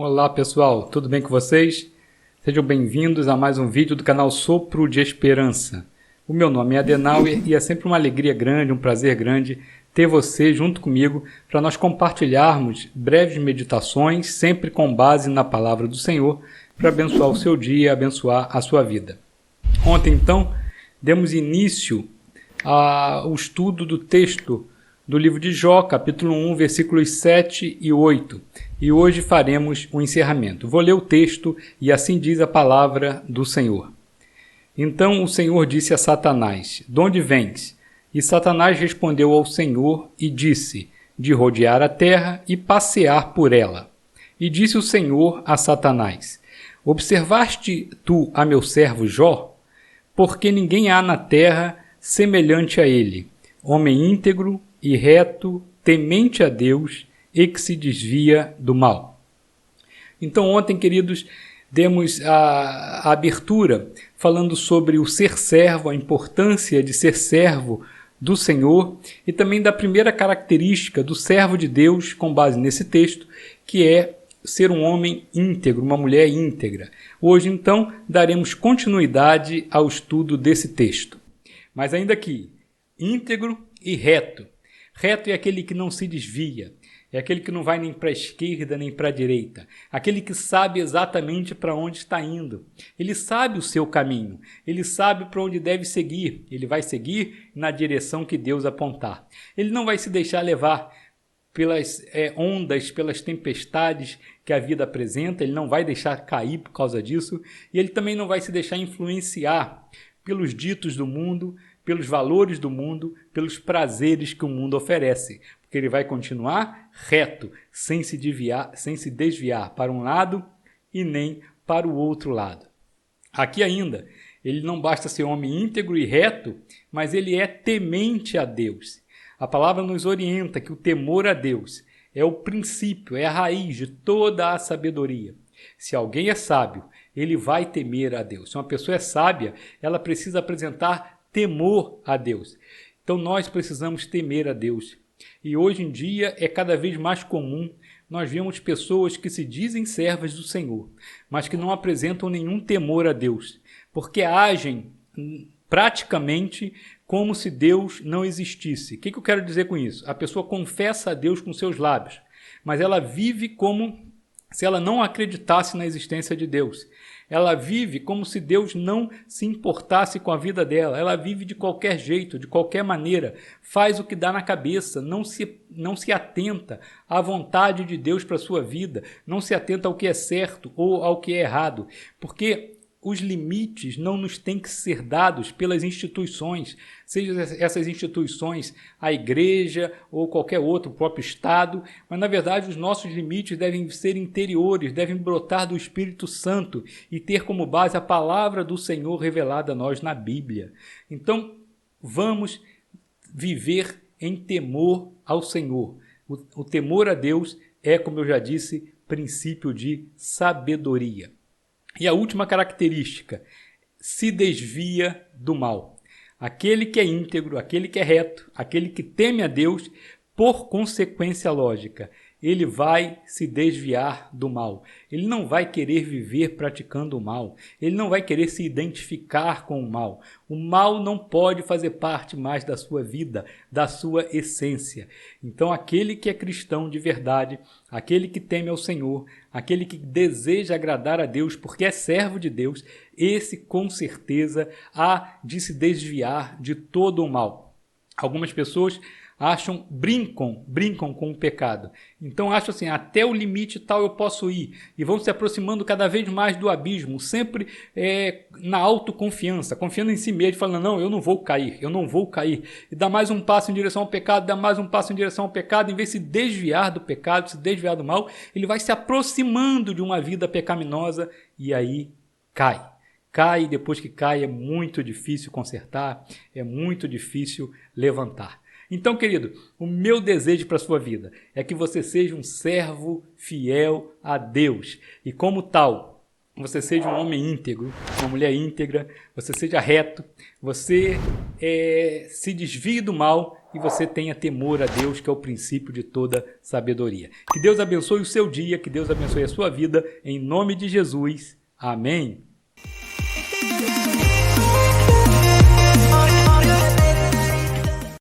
Olá pessoal, tudo bem com vocês? Sejam bem-vindos a mais um vídeo do canal Sopro de Esperança. O meu nome é Adenauer e é sempre uma alegria grande, um prazer grande ter você junto comigo para nós compartilharmos breves meditações, sempre com base na palavra do Senhor, para abençoar o seu dia e abençoar a sua vida. Ontem, então, demos início ao estudo do texto do livro de Jó, capítulo 1, versículos 7 e 8. E hoje faremos o encerramento. Vou ler o texto e assim diz a palavra do Senhor. Então o Senhor disse a Satanás: De onde vens? E Satanás respondeu ao Senhor e disse: De rodear a terra e passear por ela. E disse o Senhor a Satanás: Observaste tu a meu servo Jó? Porque ninguém há na terra semelhante a ele, homem íntegro e reto, temente a Deus e que se desvia do mal. Então ontem, queridos, demos a abertura falando sobre o ser servo, a importância de ser servo do Senhor e também da primeira característica do servo de Deus com base nesse texto, que é ser um homem íntegro, uma mulher íntegra. Hoje, então, daremos continuidade ao estudo desse texto. Mas ainda aqui, íntegro e reto. Reto é aquele que não se desvia, é aquele que não vai nem para a esquerda nem para a direita, aquele que sabe exatamente para onde está indo. Ele sabe o seu caminho, ele sabe para onde deve seguir, ele vai seguir na direção que Deus apontar. Ele não vai se deixar levar pelas ondas, pelas tempestades que a vida apresenta, ele não vai deixar cair por causa disso, e ele também não vai se deixar influenciar pelos ditos do mundo, pelos valores do mundo, pelos prazeres que o mundo oferece, porque ele vai continuar reto, sem se desviar para um lado e nem para o outro lado. Aqui ainda, ele não basta ser homem íntegro e reto, mas ele é temente a Deus. A palavra nos orienta que o temor a Deus é o princípio, é a raiz de toda a sabedoria. Se alguém é sábio, ele vai temer a Deus. Se uma pessoa é sábia, ela precisa apresentar temor a Deus. Então nós precisamos temer a Deus. E hoje em dia é cada vez mais comum nós vemos pessoas que se dizem servas do Senhor, mas que não apresentam nenhum temor a Deus, porque agem praticamente como se Deus não existisse. O que eu quero dizer com isso? A pessoa confessa a Deus com seus lábios, mas ela vive como se ela não acreditasse na existência de Deus. Ela vive como se Deus não se importasse com a vida dela. Ela vive de qualquer jeito, de qualquer maneira. Faz o que dá na cabeça, não se atenta à vontade de Deus para a sua vida, não se atenta ao que é certo ou ao que é errado. Porque os limites não nos têm que ser dados pelas instituições, seja essas instituições a igreja ou qualquer outro, o próprio Estado, mas na verdade os nossos limites devem ser interiores, devem brotar do Espírito Santo e ter como base a palavra do Senhor revelada a nós na Bíblia. Então vamos viver em temor ao Senhor. O temor a Deus é, como eu já disse, princípio de sabedoria. E a última característica, se desvia do mal. Aquele que é íntegro, aquele que é reto, aquele que teme a Deus, por consequência lógica, ele vai se desviar do mal. Ele não vai querer viver praticando o mal. Ele não vai querer se identificar com o mal. O mal não pode fazer parte mais da sua vida, da sua essência. Então, aquele que é cristão de verdade, aquele que teme ao Senhor, aquele que deseja agradar a Deus porque é servo de Deus, esse com certeza há de se desviar de todo o mal. Algumas pessoas brincam com o pecado. Então acham assim, até o limite tal eu posso ir. E vão se aproximando cada vez mais do abismo, sempre na autoconfiança, confiando em si mesmo, falando, não, eu não vou cair. E dá mais um passo em direção ao pecado, em vez de se desviar do pecado, se desviar do mal, ele vai se aproximando de uma vida pecaminosa e aí cai. Cai, e depois que cai é muito difícil consertar, é muito difícil levantar. Então, querido, o meu desejo para a sua vida é que você seja um servo fiel a Deus e, como tal, você seja um homem íntegro, uma mulher íntegra, você seja reto, você se desvie do mal e você tenha temor a Deus, que é o princípio de toda sabedoria. Que Deus abençoe o seu dia, que Deus abençoe a sua vida, em nome de Jesus. Amém.